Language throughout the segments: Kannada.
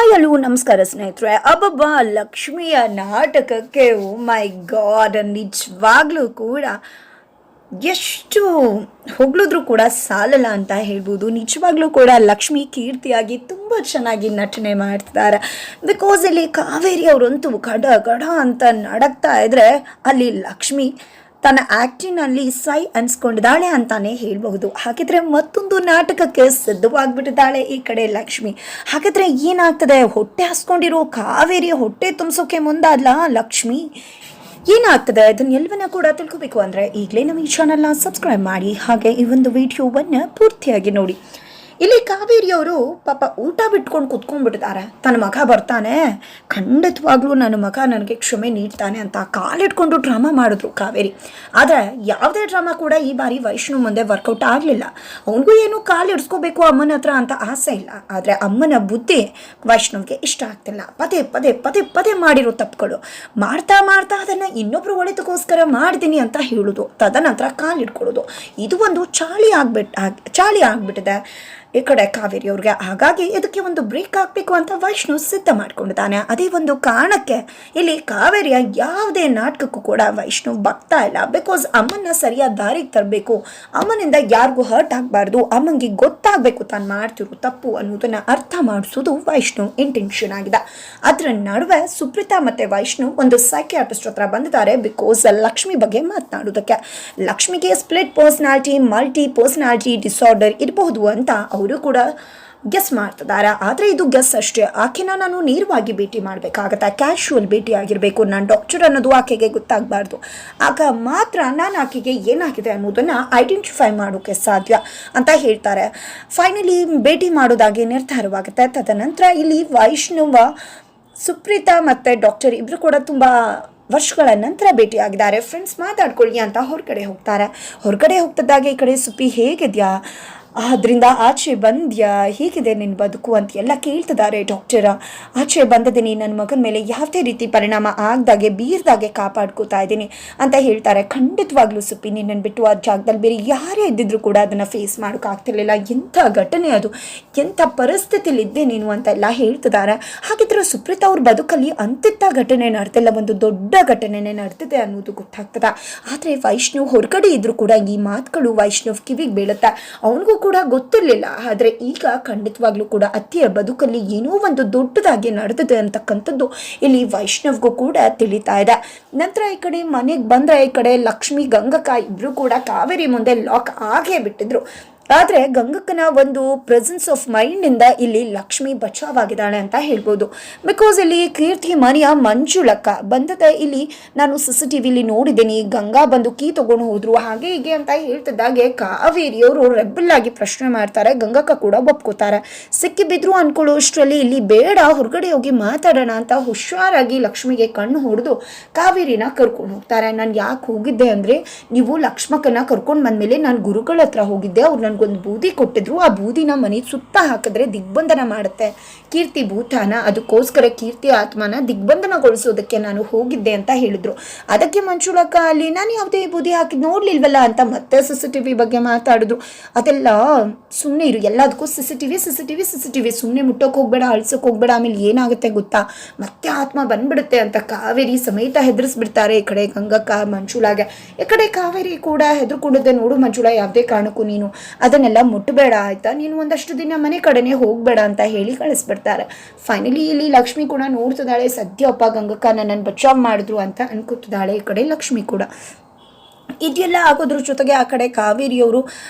ಹಾಯ್ ಹಲೋ ನಮಸ್ಕಾರ ಸ್ನೇಹಿತರೆ. ಅಬ್ಬಬ್ಬಾ, ಲಕ್ಷ್ಮಿಯ ನಾಟಕಕ್ಕೆ ಓ ಮೈ ಗಾಡ್, ನಿಜವಾಗ್ಲೂ ಕೂಡ ಎಷ್ಟು ಹೊಗಳಿದ್ರು ಕೂಡ ಸಾಲಲ್ಲ ಅಂತ ಹೇಳ್ಬೋದು. ನಿಜವಾಗ್ಲೂ ಕೂಡ ಲಕ್ಷ್ಮಿ ಕೀರ್ತಿಯಾಗಿ ತುಂಬ ಚೆನ್ನಾಗಿ ನಟನೆ ಮಾಡ್ತಿದ್ದಾರೆ. ಬಿಕಾಸ್ ಇಲ್ಲಿ ಕಾವೇರಿ ಅವರಂತೂ ಗಡ ಗಡ ಅಂತ ನಡಕ್ತಾ ಇದ್ರೆ ಅಲ್ಲಿ ಲಕ್ಷ್ಮಿ ತನ್ನ ಆ್ಯಕ್ಟಿನಲ್ಲಿ ಸೈ ಅನ್ಸ್ಕೊಂಡಿದ್ದಾಳೆ ಅಂತಾನೆ ಹೇಳ್ಬಹುದು. ಹಾಗಿದ್ರೆ ಮತ್ತೊಂದು ನಾಟಕಕ್ಕೆ ಸಿದ್ಧವಾಗಿಬಿಟ್ಟಿದ್ದಾಳೆ ಈ ಕಡೆ ಲಕ್ಷ್ಮಿ. ಹಾಗಿದ್ರೆ ಏನಾಗ್ತದೆ? ಹೊಟ್ಟೆ ಹಾಸ್ಕೊಂಡಿರೋ ಕಾವೇರಿ ಹೊಟ್ಟೆ ತುಂಬಿಸೋಕೆ ಮುಂದಾದ್ಲ ಲಕ್ಷ್ಮಿ. ಏನಾಗ್ತದೆ ಅದನ್ನೆಲ್ಲವನ್ನ ಕೂಡ ತಿಳ್ಕೊಬೇಕು ಅಂದರೆ ಈಗಲೇ ನಮ್ಮ ಈ ಚಾನಲ್ನ ಸಬ್ಸ್ಕ್ರೈಬ್ ಮಾಡಿ, ಹಾಗೆ ಈ ಒಂದು ವಿಡಿಯೋವನ್ನು ಪೂರ್ತಿಯಾಗಿ ನೋಡಿ. ಇಲ್ಲಿ ಕಾವೇರಿಯವರು ಪಾಪ ಊಟ ಬಿಟ್ಕೊಂಡು ಕುತ್ಕೊಂಡ್ಬಿಟ್ಟಿದ್ದಾರೆ. ತನ್ನ ಮಗ ಬರ್ತಾನೆ, ಖಂಡಿತವಾಗ್ಲೂ ನನ್ನ ಮಗ ನನಗೆ ಕ್ಷಮೆ ನೀಡ್ತಾನೆ ಅಂತ ಕಾಲಿಟ್ಕೊಂಡು ಡ್ರಾಮಾ ಮಾಡಿದ್ರು ಕಾವೇರಿ. ಆದರೆ ಯಾವುದೇ ಡ್ರಾಮಾ ಕೂಡ ಈ ಬಾರಿ ವೈಷ್ಣು ಮುಂದೆ ವರ್ಕೌಟ್ ಆಗಲಿಲ್ಲ. ಅವನಿಗೂ ಏನು ಕಾಲಿಡ್ಸ್ಕೋಬೇಕು ಅಮ್ಮನ ಹತ್ರ ಅಂತ ಆಸೆ ಇಲ್ಲ. ಆದರೆ ಅಮ್ಮನ ಬುದ್ಧಿ ವೈಷ್ಣವ್ಗೆ ಇಷ್ಟ ಆಗ್ತಿಲ್ಲ. ಪದೇ ಪದೇ ಪದೇ ಪದೇ ಮಾಡಿರೋ ತಪ್ಪುಗಳು ಮಾಡ್ತಾ ಮಾಡ್ತಾ ಅದನ್ನು ಇನ್ನೊಬ್ರು ಒಳಿತಕ್ಕೋಸ್ಕರ ಮಾಡ್ತೀನಿ ಅಂತ ಹೇಳೋದು, ತದನಂತರ ಕಾಲಿಡ್ಕೊಳ್ಳೋದು, ಇದು ಒಂದು ಚಾಳಿ ಆಗ್ಬಿಟ್ಟಿದೆ ಈ ಕಡೆ ಕಾವೇರಿ ಅವ್ರಿಗೆ. ಹಾಗಾಗಿ ಇದಕ್ಕೆ ಒಂದು ಬ್ರೇಕ್ ಹಾಕಬೇಕು ಅಂತ ವೈಷ್ಣು ಸಿದ್ಧ ಮಾಡ್ಕೊಂಡಿದ್ದಾನೆ. ಅದೇ ಒಂದು ಕಾರಣಕ್ಕೆ ಇಲ್ಲಿ ಕಾವೇರಿಯ ಯಾವುದೇ ನಾಟಕಕ್ಕೂ ಕೂಡ ವೈಷ್ಣು ಬಗ್ತಾ ಇಲ್ಲ. ಬಿಕಾಸ್ ಅಮ್ಮನ್ನ ಸರಿಯಾದ ದಾರಿಗೆ ತರಬೇಕು, ಅಮ್ಮನಿಂದ ಯಾರಿಗೂ ಹರ್ಟ್ ಆಗಬಾರ್ದು, ಅಮ್ಮಂಗೆ ಗೊತ್ತಾಗಬೇಕು ತಾನು ಮಾಡ್ತಿರೋ ತಪ್ಪು ಅನ್ನೋದನ್ನ ಅರ್ಥ ಮಾಡಿಸೋದು ವೈಷ್ಣು ಇಂಟೆನ್ಷನ್ ಆಗಿದೆ. ಅದರ ನಡುವೆ ಸುಪ್ರೀತಾ ಮತ್ತೆ ವೈಷ್ಣು ಒಂದು ಸೈಕಿಯಾಟ್ರಿಸ್ಟ್ ಹತ್ರ ಬಂದಿದ್ದಾರೆ. ಬಿಕಾಸ್ ಲಕ್ಷ್ಮಿ ಬಗ್ಗೆ ಮಾತನಾಡೋದಕ್ಕೆ. ಲಕ್ಷ್ಮಿಗೆ split personality, multi personality disorder ಇರಬಹುದು ಅಂತ ಅವರು ಕೂಡ ಗೆಸ್ ಮಾಡ್ತಿದ್ದಾರೆ. ಆದರೆ ಇದು ಗೆಸ್ ಅಷ್ಟೇ. ಆಕೆನ ನಾನು ನೇರವಾಗಿ ಭೇಟಿ ಮಾಡಬೇಕಾಗತ್ತೆ, ಕ್ಯಾಶುವಲ್ ಭೇಟಿ ಆಗಿರಬೇಕು. ನಾನು ಡಾಕ್ಟರ್ ಅನ್ನೋದು ಆಕೆಗೆ ಗೊತ್ತಾಗಬಾರ್ದು. ಆಗ ಮಾತ್ರ ನಾನು ಆಕೆಗೆ ಏನಾಗಿದೆ ಅನ್ನೋದನ್ನು ಐಡೆಂಟಿಫೈ ಮಾಡೋಕ್ಕೆ ಸಾಧ್ಯ ಅಂತ ಹೇಳ್ತಾರೆ. ಫೈನಲಿ ಭೇಟಿ ಮಾಡೋದಾಗಿ ನಿರ್ಧಾರವಾಗುತ್ತೆ. ತದನಂತರ ಇಲ್ಲಿ ವೈಷ್ಣವ, ಸುಪ್ರೀತಾ ಮತ್ತು ಡಾಕ್ಟರ್ ಇಬ್ಬರು ಕೂಡ ತುಂಬ ವರ್ಷಗಳ ನಂತರ ಭೇಟಿಯಾಗಿದ್ದಾರೆ. ಫ್ರೆಂಡ್ಸ್ ಮಾತಾಡ್ಕೊಳ್ಳಿ ಅಂತ ಹೊರಗಡೆ ಹೋಗ್ತಾರೆ. ಹೊರಗಡೆ ಹೋಗ್ತಿದ್ದಾಗೆ ಈ ಕಡೆ ಸುಪ್ಪಿ ಹೇಗಿದೆಯಾ, ಅದರಿಂದ ಆಚೆ ಬಂದ್ಯಾ, ಹೇಗಿದೆ ನಿನ್ನ ಬದುಕು ಅಂತ ಎಲ್ಲ ಕೇಳ್ತಿದ್ದಾರೆ ಡಾಕ್ಟರ. ಆಚೆ ಬಂದಿದ್ದೀನಿ, ನನ್ನ ಮಗನ ಮೇಲೆ ಯಾವುದೇ ರೀತಿ ಪರಿಣಾಮ ಆಗದಾಗೆ ಬೀರ್ದಾಗೆ ಕಾಪಾಡ್ಕೋತಾ ಇದ್ದೀನಿ ಅಂತ ಹೇಳ್ತಾರೆ. ಖಂಡಿತವಾಗ್ಲೂ ಸುಪ್ಪಿ, ನಿನ್ನನ್ನು ಬಿಟ್ಟು ಆ ಜಾಗದಲ್ಲಿ ಬೇರೆ ಯಾರೇ ಇದ್ದಿದ್ರು ಕೂಡ ಅದನ್ನು ಫೇಸ್ ಮಾಡೋಕ್ಕಾಗ್ತಿರ್ಲಿಲ್ಲ. ಎಂಥ ಘಟನೆ ಅದು, ಎಂಥ ಪರಿಸ್ಥಿತಿಲಿದ್ದೆ ನೀನು ಅಂತೆಲ್ಲ ಹೇಳ್ತಿದ್ದಾರೆ. ಹಾಗಿದ್ರೆ ಸುಪ್ರೀತಾ ಅವ್ರ ಬದುಕಲ್ಲಿ ಅಂತಿಂಥ ಘಟನೆ ನಡೆದಿಲ್ಲ, ಒಂದು ದೊಡ್ಡ ಘಟನೆನೇ ನಡೆದಿದೆ ಅನ್ನೋದು ಗೊತ್ತಾಗ್ತದೆ. ಆದರೆ ವೈಷ್ಣವ್ ಹೊರಗಡೆ ಇದ್ರೂ ಕೂಡ ಈ ಮಾತುಗಳು ವೈಷ್ಣವ್ ಕಿವಿಗೆ ಬೀಳುತ್ತೆ. ಅವನಿಗೂ ಕೂಡ ಗೊತ್ತಿರಲಿಲ್ಲ. ಆದರೆ ಈಗ ಖಂಡಿತವಾಗ್ಲೂ ಕೂಡ ಅತ್ತೆಯ ಬದುಕಲ್ಲಿ ಏನೋ ಒಂದು ದೊಡ್ಡದಾಗಿ ನಡೆದಿದೆ ಅಂತಕ್ಕಂಥದ್ದು ಇಲ್ಲಿ ವೈಷ್ಣವ್ಗೂ ಕೂಡ ತಿಳಿತಾ ಇದೆ. ನಂತರ ಈ ಕಡೆ ಮನೆಗೆ ಬಂದರೆ ಈ ಕಡೆ ಲಕ್ಷ್ಮಿ, ಗಂಗಕ್ಕ ಇಬ್ರು ಕೂಡ ಕಾವೇರಿ ಮುಂದೆ ಲಾಕ್ ಆಗೇ ಬಿಟ್ಟಿದ್ರು. ಆದರೆ ಗಂಗಕ್ಕನ ಒಂದು ಪ್ರೆಸೆನ್ಸ್ ಆಫ್ ಮೈಂಡಿಂದ ಇಲ್ಲಿ ಲಕ್ಷ್ಮಿ ಬಚಾವಾಗಿದ್ದಾಳೆ ಅಂತ ಹೇಳ್ಬೋದು. ಬಿಕಾಸ್ ಇಲ್ಲಿ ಕೀರ್ತಿ ಮನೆಯ ಮಂಜುಳಕ್ಕ ಬಂದದ ಇಲ್ಲಿ ನಾನು CCTVಲಿ ನೋಡಿದ್ದೀನಿ, ಗಂಗಾ ಬಂದು ಕೀ ತೊಗೊಂಡು ಹೋದ್ರು ಹಾಗೆ ಹೀಗೆ ಅಂತ ಹೇಳ್ತಿದ್ದಾಗೆ ಕಾವೇರಿಯವರು ರೆಬಲ್ ಆಗಿ ಪ್ರಶ್ನೆ ಮಾಡ್ತಾರೆ. ಗಂಗಕ್ಕ ಕೂಡ ಒಪ್ಕೋತಾರೆ. ಸಿಕ್ಕಿ ಬಿದ್ರು ಅನ್ಕೊಳ್ಳೋ ಅಷ್ಟರಲ್ಲಿ ಇಲ್ಲಿ ಬೇಡ, ಹೊರಗಡೆ ಹೋಗಿ ಮಾತಾಡೋಣ ಅಂತ ಹುಷಾರಾಗಿ ಲಕ್ಷ್ಮಿಗೆ ಕಣ್ಣು ಹೊಡೆದು ಕಾವೇರಿನ ಕರ್ಕೊಂಡು ಹೋಗ್ತಾರೆ. ನಾನು ಯಾಕೆ ಹೋಗಿದ್ದೆ ಅಂದರೆ, ನೀವು ಲಕ್ಷ್ಮಕ್ಕನ ಕರ್ಕೊಂಡು ಬಂದಮೇಲೆ ನಾನು ಗುರುಗಳ ಹತ್ರ ಹೋಗಿದ್ದೆ, ಅವ್ರು ಒಂದು ಬೂದಿ ಕೊಟ್ಟಿದ್ರು. ಆ ಬೂದಿನ ಮನೆ ಸುತ್ತ ಹಾಕಿದ್ರೆ ದಿಗ್ಬಂಧನ ಮಾಡುತ್ತೆ ಕೀರ್ತಿ ಭೂತಾನ, ಅದಕ್ಕೋಸ್ಕರ ಕೀರ್ತಿ ಆತ್ಮನ ದಿಗ್ಬಂಧನಗೊಳಿಸೋದಕ್ಕೆ ನಾನು ಹೋಗಿದ್ದೆ ಅಂತ ಹೇಳಿದ್ರು. ಅದಕ್ಕೆ ಮಂಜುಳಕ್ಕ ಅಲ್ಲಿ ನಾನು ಯಾವುದೇ ಬೂದಿ ಹಾಕಿ ನೋಡ್ಲಿಲ್ವಲ್ಲ ಅಂತ ಮತ್ತೆ CCTV ಬಗ್ಗೆ ಮಾತಾಡಿದ್ರು. ಅದೆಲ್ಲ ಸುಮ್ಮನೆ ಇರು, ಎಲ್ಲದಕ್ಕೂ CCTV ಸುಮ್ಮನೆ ಮುಟ್ಟೋಕೆ ಹೋಗ್ಬೇಡ, ಅಳ್ಸೋಕೆ ಹೋಗ್ಬೇಡ, ಆಮೇಲೆ ಏನಾಗುತ್ತೆ ಗೊತ್ತಾ, ಮತ್ತೆ ಆತ್ಮ ಬಂದ್ಬಿಡುತ್ತೆ ಅಂತ ಕಾವೇರಿ ಸಮೇತ ಹೆದರಿಸ್ಬಿಡ್ತಾರೆ. ಈ ಕಡೆ ಗಂಗಕ್ಕ ಮಂಜುಳಾಗೆ. ಈ ಕಡೆ ಕಾವೇರಿ ಕೂಡ ಹೆದರ್ಕೊಂಡಿದ್ದೆ. ನೋಡು ಮಂಜುಳಾ, ಯಾವುದೇ ಕಾರಣಕ್ಕೂ ನೀನು ಅದನ್ನೆಲ್ಲ ಮುಟ್ಟಬೇಡ ಆಯ್ತಾ, ನೀನು ಒಂದಷ್ಟು ದಿನ ಮನೆ ಕಡೆನೇ ಹೋಗಬೇಡ ಅಂತ ಹೇಳಿ ಕಳಿಸ್ಬಿಡ್ತಾರೆ. ಫೈನಲಿ ಇಲ್ಲಿ ಲಕ್ಷ್ಮಿ ಕೂಡ ನೋಡ್ತಿದ್ದಾಳೆ, ಸದ್ಯಪ್ಪ ಗಂಗಕ್ಕ ನನ್ನನ್ನು ಬಚಾವ್ ಮಾಡಿದ್ರು ಅಂತ ಅನ್ಕೋತಿದ್ದಾಳೆ. ಈ ಕಡೆ ಲಕ್ಷ್ಮಿ ಕೂಡ ಇದೆಲ್ಲ ಆಗೋದ್ರ ಜೊತೆಗೆ ಆ ಕಡೆ ಕಾವೇರಿಯವರು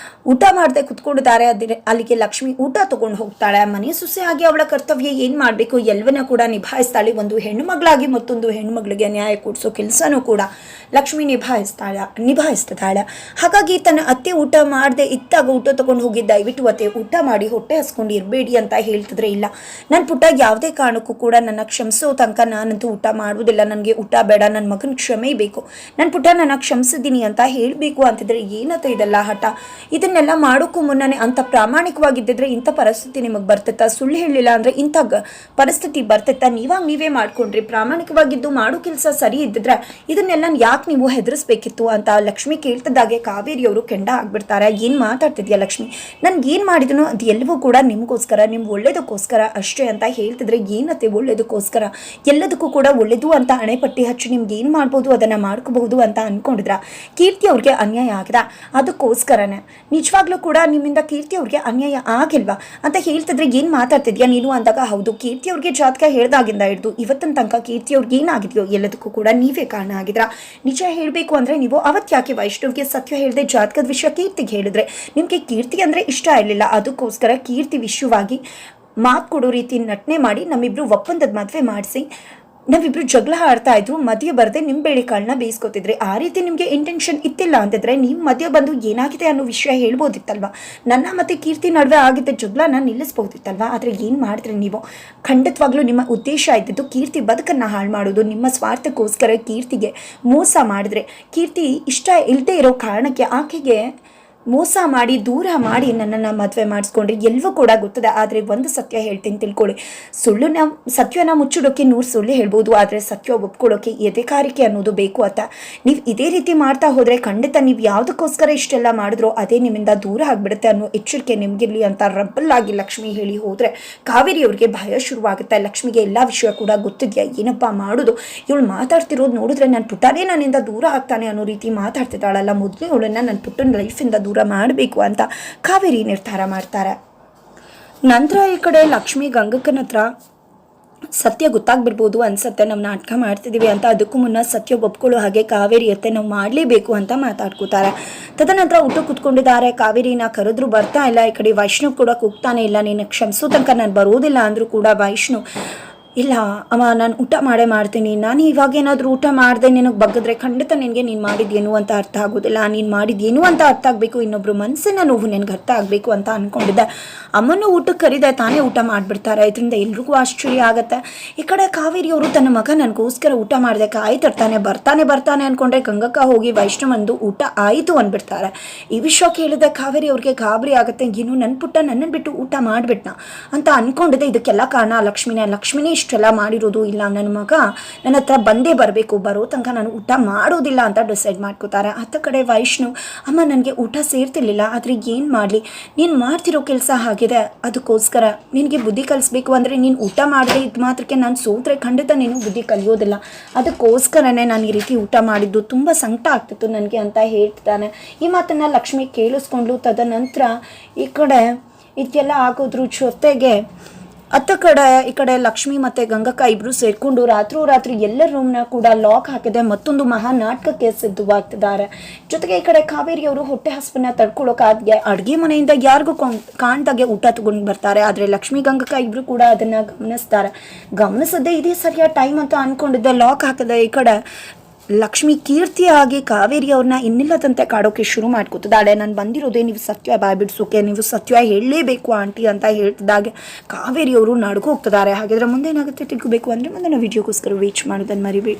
ಊಟ ಮಾಡದೆ ಕುತ್ಕೊಂಡಿದ್ದಾರೆ. ಅಲ್ಲಿಗೆ ಲಕ್ಷ್ಮಿ ಊಟ ತೊಗೊಂಡು ಹೋಗ್ತಾಳೆ. ಮನೆ ಸೊಸೆಯಾಗಿ ಅವಳ ಕರ್ತವ್ಯ ಏನು ಮಾಡಬೇಕು ಎಲ್ಲವನ್ನ ಕೂಡ ನಿಭಾಯಿಸ್ತಾಳೆ. ಒಂದು ಹೆಣ್ಣುಮಗಳಾಗಿ ಮತ್ತೊಂದು ಹೆಣ್ಣುಮಗಳಿಗೆ ನ್ಯಾಯ ಕೊಡಿಸೋ ಕೆಲಸನೂ ಕೂಡ ಲಕ್ಷ್ಮಿ ನಿಭಾಯಿಸ್ತಾಳೆ. ಹಾಗಾಗಿ ತನ್ನ ಅತ್ತೆ ಊಟ ಮಾಡದೆ ಇತ್ತಾಗ ಊಟ ತೊಗೊಂಡು ಹೋಗಿ ದಯವಿಟ್ಟು ಅತ್ತೆ ಊಟ ಮಾಡಿ ಹೊಟ್ಟೆ ಹಸ್ಕೊಂಡು ಇರಬೇಡಿ ಅಂತ ಹೇಳ್ತಿದ್ರೆ, ಇಲ್ಲ ನನ್ನ ಪುಟ್ಟ ಯಾವುದೇ ಕಾರಣಕ್ಕೂ ಕೂಡ ನನ್ನ ಕ್ಷಮಿಸೋ ತನಕ ನಾನಂತೂ ಊಟ ಮಾಡುವುದಿಲ್ಲ, ನನಗೆ ಊಟ ಬೇಡ, ನನ್ನ ಮಗನ ಕ್ಷಮೆ ಬೇಕು, ನನ್ನ ಪುಟ್ಟ ನನ್ನ ಕ್ಷಮಿಸಿದ್ದೀನಿ ಅಂತ ಅಂತ ಹೇಳಬೇಕು ಅಂತಿದ್ರೆ ಏನತ್ತ ಇದೆಲ್ಲ ಹಠ? ಇದನ್ನೆಲ್ಲ ಮಾಡೋಕ್ಕೂ ಮುನ್ನನೇ ಅಂಥ ಪ್ರಾಮಾಣಿಕವಾಗಿದ್ದಿದ್ರೆ ಇಂಥ ಪರಿಸ್ಥಿತಿ ನಿಮಗೆ ಬರ್ತಿತ್ತ? ಸುಳ್ಳು ಹೇಳಿಲ್ಲ ಅಂದರೆ ಇಂಥ ಪರಿಸ್ಥಿತಿ ಬರ್ತಿತ್ತ? ನೀವೇ ಮಾಡ್ಕೊಂಡ್ರಿ. ಪ್ರಾಮಾಣಿಕವಾಗಿದ್ದು ಮಾಡೋ ಕೆಲಸ ಸರಿ ಇದ್ದಿದ್ರೆ ಇದನ್ನೆಲ್ಲ ಯಾಕೆ ನೀವು ಹೆದರಿಸ್ಬೇಕಿತ್ತು ಅಂತ ಲಕ್ಷ್ಮಿ ಕೇಳ್ತಿದ್ದಾಗೆ ಕಾವೇರಿಯವರು ಕೆಂಡ ಆಗ್ಬಿಡ್ತಾರೆ. ಏನು ಮಾತಾಡ್ತಿದ್ಯಾ ಲಕ್ಷ್ಮಿ? ನನ್ಗೆ ಏನು ಮಾಡಿದನು ಅದು ಎಲ್ಲವೂ ಕೂಡ ನಿಮಗೋಸ್ಕರ, ನಿಮ್ಮ ಒಳ್ಳೇದಕ್ಕೋಸ್ಕರ ಅಷ್ಟೇ ಅಂತ ಹೇಳ್ತಿದ್ರೆ ಏನತ್ತೆ ಒಳ್ಳೇದಕ್ಕೋಸ್ಕರ? ಎಲ್ಲದಕ್ಕೂ ಕೂಡ ಒಳ್ಳೇದು ಅಂತ ಹಣೆಪಟ್ಟಿ ಹಚ್ಚಿ ನಿಮ್ಗೆ ಏನು ಮಾಡ್ಬೋದು ಅದನ್ನು ಮಾಡ್ಕೋಬಹುದು ಅಂತ ಅಂದ್ಕೊಂಡಿದ್ರ? ಕೀರ್ತಿ ಅವ್ರಿಗೆ ಅನ್ಯಾಯ ಆಗದ, ಅದಕ್ಕೋಸ್ಕರನೇ ನಿಜವಾಗ್ಲೂ ಕೂಡ ನಿಮ್ಮಿಂದ ಕೀರ್ತಿ ಅವ್ರಿಗೆ ಅನ್ಯಾಯ ಆಗಿಲ್ವಾ ಅಂತ ಹೇಳ್ತಿದ್ರೆ ಏನು ಮಾತಾಡ್ತಿದ್ಯಾ ನೀನು ಅಂದಾಗ, ಹೌದು ಕೀರ್ತಿ ಅವ್ರಿಗೆ ಜಾತಕ ಹೇಳ್ದಾಗಿಂದ ಹಿಡಿದು ಇವತ್ತಿನ ತನಕ ಕೀರ್ತಿ ಅವ್ರಿಗೆ ಏನಾಗಿದೆಯೋ ಎಲ್ಲದಕ್ಕೂ ಕೂಡ ನೀವೇ ಕಾರಣ ಆಗಿದ್ರ. ನಿಜ ಹೇಳಬೇಕು ಅಂದರೆ ನೀವು ಅವತ್ತು ಯಾಕೆ ವೈಷ್ಣವ್ಗೆ ಸತ್ಯ ಹೇಳಿದೆ ಜಾತಕದ ವಿಷಯ ಕೀರ್ತಿಗೆ ಹೇಳಿದ್ರೆ? ನಿಮಗೆ ಕೀರ್ತಿ ಅಂದರೆ ಇಷ್ಟ ಇರಲಿಲ್ಲ, ಅದಕ್ಕೋಸ್ಕರ ಕೀರ್ತಿ ವಿಷಯವಾಗಿ ಮಾತು ಕೊಡೋ ರೀತಿ ನಟನೆ ಮಾಡಿ ನಮ್ಮಿಬ್ರು ಒಪ್ಪಂದದ ಮದುವೆ ಮಾಡಿಸಿ ನಾವಿಬ್ರು ಜಗಳ ಆಡ್ತಾ ಇದ್ರು, ಮದುವೆ ಬರದೆ ನಿಮ್ಮ ಬೇಳೆಕಾಳನ್ನ ಬೇಯಿಸ್ಕೊತಿದ್ರಿ. ಆ ರೀತಿ ನಿಮಗೆ ಇಂಟೆನ್ಷನ್ ಇತ್ತಿಲ್ಲ ಅಂತಿದ್ರೆ ನೀವು ಮದುವೆ ಬಂದು ಏನಾಗಿದೆ ಅನ್ನೋ ವಿಷಯ ಹೇಳ್ಬೋದಿತ್ತಲ್ವ? ನನ್ನ ಮತ್ತು ಕೀರ್ತಿ ನಡುವೆ ಆಗಿದ್ದ ಜಗಳನ ನಿಲ್ಲಿಸ್ಬೋದಿತ್ತಲ್ವ? ಆದರೆ ಏನು ಮಾಡಿದ್ರಿ ನೀವು? ಖಂಡಿತವಾಗ್ಲೂ ನಿಮ್ಮ ಉದ್ದೇಶ ಇದ್ದಿದ್ದು ಕೀರ್ತಿ ಬದುಕನ್ನು ಹಾಳು ಮಾಡೋದು. ನಿಮ್ಮ ಸ್ವಾರ್ಥಕ್ಕೋಸ್ಕರ ಕೀರ್ತಿಗೆ ಮೋಸ ಮಾಡಿದ್ರೆ, ಕೀರ್ತಿ ಇಷ್ಟ ಇಲ್ಲದೆ ಇರೋ ಕಾರಣಕ್ಕೆ ಆಕೆಗೆ ಮೋಸ ಮಾಡಿ ದೂರ ಮಾಡಿ ನನ್ನನ್ನು ಮದುವೆ ಮಾಡಿಸ್ಕೊಂಡ್ರಿ. ಎಲ್ಲವೂ ಕೂಡ ಗೊತ್ತದೆ. ಆದರೆ ಒಂದು ಸತ್ಯ ಹೇಳ್ತೀನಿ ತಿಳ್ಕೊಳ್ಳಿ, ಸತ್ಯನ ಮುಚ್ಚಿಡೋಕ್ಕೆ 100 ಸುಳ್ಳು ಹೇಳ್ಬೋದು, ಆದರೆ ಸತ್ಯ ಒಪ್ಕೊಳ್ಳೋಕ್ಕೆ ಎದೆಕಾರಿಕೆ ಅನ್ನೋದು ಬೇಕು ಅಂತ. ನೀವು ಇದೇ ರೀತಿ ಮಾಡ್ತಾ ಹೋದರೆ ಖಂಡಿತ ನೀವು ಯಾವುದಕ್ಕೋಸ್ಕರ ಇಷ್ಟೆಲ್ಲ ಮಾಡಿದ್ರೋ ಅದೇ ನಿಮ್ಮಿಂದ ದೂರ ಆಗಿಬಿಡುತ್ತೆ ಅನ್ನೋ ಎಚ್ಚರಿಕೆ ನಿಮಗಿರಲಿ ಅಂತ ರಬ್ಬಲ್ಲಾಗಿ ಲಕ್ಷ್ಮಿ ಹೇಳಿ ಹೋದರೆ ಕಾವೇರಿ ಅವ್ರಿಗೆ ಭಯ ಶುರುವಾಗುತ್ತೆ. ಲಕ್ಷ್ಮಿಗೆ ಎಲ್ಲ ವಿಷಯ ಕೂಡ ಗೊತ್ತಿದೆಯಾ, ಏನಪ್ಪ ಮಾಡೋದು? ಇವಳು ಮಾತಾಡ್ತಿರೋದು ನೋಡಿದ್ರೆ ನನ್ನ ಪುಟ್ಟನೇ ನನ್ನಿಂದ ದೂರ ಆಗ್ತಾನೆ ಅನ್ನೋ ರೀತಿ ಮಾತಾಡ್ತಿದ್ದಾಳಲ್ಲ, ಮೊದಲು ಇವಳನ್ನು ನನ್ನ ಪುಟ್ಟನ ಲೈಫಿಂದ ದೂರ ಮಾಡಬೇಕು ಅಂತ ಕಾವೇರಿ ನಿರ್ಧಾರ ಮಾಡ್ತಾರೆ. ನಂತರ ಈ ಕಡೆ ಲಕ್ಷ್ಮಿ ಗಂಗಕ್ಕನ ಹತ್ರ ಸತ್ಯ ಗೊತ್ತಾಗ್ಬಿಡ್ಬೋದು ಅನ್ಸತ್ತೆ, ನಾವು ನಾಟಕ ಮಾಡ್ತಿದ್ದೀವಿ ಅಂತ. ಅದಕ್ಕೂ ಮುನ್ನ ಸತ್ಯ ಒಪ್ಕೊಳ್ಳೋ ಹಾಗೆ ಕಾವೇರಿ ಅತ್ತೆ ನಾವು ಮಾಡಲೇಬೇಕು ಅಂತ ಮಾತಾಡ್ಕೋತಾರೆ. ತದನಂತರ ಊಟ ಕೂತ್ಕೊಂಡಿದ್ದಾರೆ. ಕಾವೇರಿನ ಕರೆದ್ರು ಬರ್ತಾ ಇಲ್ಲ. ಈ ಕಡೆ ವೈಷ್ಣವ್ ಕೂಡ ಕೂಗ್ತಾನೆ ಇಲ್ಲ, ನೀನು ಕ್ಷಮಿಸೋ ತನಕ ನಾನು ಬರೋದಿಲ್ಲ ಅಂದರೂ ಕೂಡ ವೈಷ್ಣವ್ ಇಲ್ಲ ಅಮ್ಮ ನಾನು ಊಟ ಮಾಡ್ತೀನಿ, ನಾನು ಇವಾಗೇನಾದರೂ ಊಟ ಮಾಡಿದೆ ನಿನಗೆ ಬಗ್ಗಿದ್ರೆ ಖಂಡಿತ ನಿನಗೆ ನೀನು ಮಾಡಿದ್ದೇನು ಅಂತ ಅರ್ಥ ಆಗೋದಿಲ್ಲ, ನೀನು ಮಾಡಿದ್ದೇನು ಅಂತ ಅರ್ಥ ಆಗಬೇಕು, ಇನ್ನೊಬ್ರು ಮನಸ್ಸಿನ ನೋವು ನಿನಗೆ ಅರ್ಥ ಆಗಬೇಕು ಅಂತ ಅಂದ್ಕೊಂಡಿದ್ದೆ. ಅಮ್ಮನೂ ಊಟಕ್ಕೆ ಕರೀದೆ, ತಾನೇ ಊಟ ಮಾಡಿಬಿಡ್ತಾರೆ. ಇದರಿಂದ ಎಲ್ರಿಗೂ ಆಶ್ಚರ್ಯ ಆಗುತ್ತೆ. ಈ ಕಡೆ ಕಾವೇರಿಯವರು ತನ್ನ ಮಗ ನನಗೋಸ್ಕರ ಊಟ ಮಾಡಿದೆ ಕಾಯ್ತಿರ್ತಾನೆ, ಬರ್ತಾನೆ ಅಂದ್ಕೊಂಡ್ರೆ ಗಂಗಕ್ಕ ಹೋಗಿ ವೈಷ್ಣವಂದು ಊಟ ಆಯಿತು ಅಂದ್ಬಿಡ್ತಾರೆ. ಈ ವಿಷಯ ಕೇಳಿದೆ ಕಾವೇರಿ ಅವ್ರಿಗೆ ಗಾಬರಿ ಆಗುತ್ತೆ. ಏನು ನನ್ನ ಪುಟ್ಟ ನನ್ನನ್ನು ಬಿಟ್ಟು ಊಟ ಮಾಡಿಬಿಟ್ನ ಅಂತ ಅಂದ್ಕೊಂಡಿದ್ದೆ. ಇದಕ್ಕೆಲ್ಲ ಕಾರಣ ಲಕ್ಷ್ಮಿನೇ ಇಷ್ಟೆಲ್ಲ ಮಾಡಿರೋದು. ಇಲ್ಲ ನನ್ನ ಮಗ ನನ್ನ ಹತ್ರ ಬಂದೇ ಬರಬೇಕು, ಬರೋ ತನಕ ನಾನು ಊಟ ಮಾಡೋದಿಲ್ಲ ಅಂತ ಡಿಸೈಡ್ ಮಾಡ್ಕೋತಾರೆ. ಹತ್ತ ಕಡೆ ವೈಷ್ಣವ್, ಅಮ್ಮ ನನಗೆ ಊಟ ಸೇರ್ತಿರ್ಲಿಲ್ಲ, ಆದರೆ ಏನು ಮಾಡಲಿ, ನೀನು ಮಾಡ್ತಿರೋ ಕೆಲಸ ಆಗಿದೆ, ಅದಕ್ಕೋಸ್ಕರ ನಿನಗೆ ಬುದ್ಧಿ ಕಲಿಸ್ಬೇಕು ಅಂದರೆ ನೀನು ಊಟ ಮಾಡದೆ ಇದು ಮಾತ್ರಕ್ಕೆ ನಾನು ಸೋತ್ರೆ ಖಂಡಿತ ನೀನು ಬುದ್ಧಿ ಕಲಿಯೋದಿಲ್ಲ, ಅದಕ್ಕೋಸ್ಕರನೇ ನಾನು ಈ ರೀತಿ ಊಟ ಮಾಡಿದ್ದು, ತುಂಬ ಸಂಕಟ ಆಗ್ತಿತ್ತು ನನಗೆ ಅಂತ ಹೇಳ್ತಾನೆ. ಈ ಮಾತನ್ನು ಲಕ್ಷ್ಮಿ ಕೇಳಿಸ್ಕೊಂಡ್ಲು. ತದನಂತರ ಈ ಕಡೆ ಇದೆಲ್ಲ ಆಗೋದ್ರ ಜೊತೆಗೆ ಈ ಕಡೆ ಲಕ್ಷ್ಮಿ ಮತ್ತು ಗಂಗಕ್ಕ ಇಬ್ಬರು ಸೇರಿಕೊಂಡು ರಾತ್ರಿ ಎಲ್ಲ ರೂಮ್ನ ಕೂಡ ಲಾಕ್ ಹಾಕಿದೆ ಮತ್ತೊಂದು ಮಹಾ ನಾಟಕಕ್ಕೆ ಸಿದ್ಧವಾಗ್ತಿದ್ದಾರೆ. ಜೊತೆಗೆ ಈ ಕಡೆ ಕಾವೇರಿಯವರು ಹೊಟ್ಟೆ ಹಸ್ಪನ್ನ ತಡ್ಕೊಳ್ಳೋಕ್ಕಾಗಿ ಅಡುಗೆ ಮನೆಯಿಂದ ಯಾರಿಗೂ ಕಾಣ್ದಾಗೆ ಊಟ ತಗೊಂಡು ಬರ್ತಾರೆ. ಆದರೆ ಲಕ್ಷ್ಮಿ ಗಂಗಕ್ಕ ಇಬ್ಬರು ಕೂಡ ಅದನ್ನು ಗಮನಿಸದೆ ಇದೇ ಸರಿಯಾದ ಟೈಮ್ ಅಂತ ಅಂದ್ಕೊಂಡಿದ್ದೆ. ಲಾಕ್ ಹಾಕಿದೆ. ಈ ಕಡೆ ಲಕ್ಷ್ಮಿ ಕೀರ್ತಿಯಾಗಿ ಕಾವೇರಿ ಅವ್ರನ್ನ ಇನ್ನಿಲ್ಲದಂತೆ ಕಾಡೋಕೆ ಶುರು ಮಾಡ್ಕೊತಿದ್ದಾಳೆ. ನಾನು ಬಂದಿರೋದೇ ನೀವು ಸತ್ಯ ಬಾಯ್ಬಿಡ್ಸೋಕೆ, ನೀವು ಸತ್ಯ ಹೇಳಲೇಬೇಕು ಆಂಟಿ ಅಂತ ಹೇಳ್ತಿದ್ದಾಗೆ ಕಾವೇರಿಯವರು ನಡ್ಕೋಗ್ತಿದ್ದಾರೆ. ಹಾಗಾದರೆ ಮುಂದೆ ಏನಾಗುತ್ತೆ ತಿಳ್ಕೋಬೇಕು ಅಂದರೆ ಮುಂದಿನ ವಿಡಿಯೋಗೋಸ್ಕರ ವೇಟ್ ಮಾಡೋದನ್ನು ಮರಿಬೇಡಿ.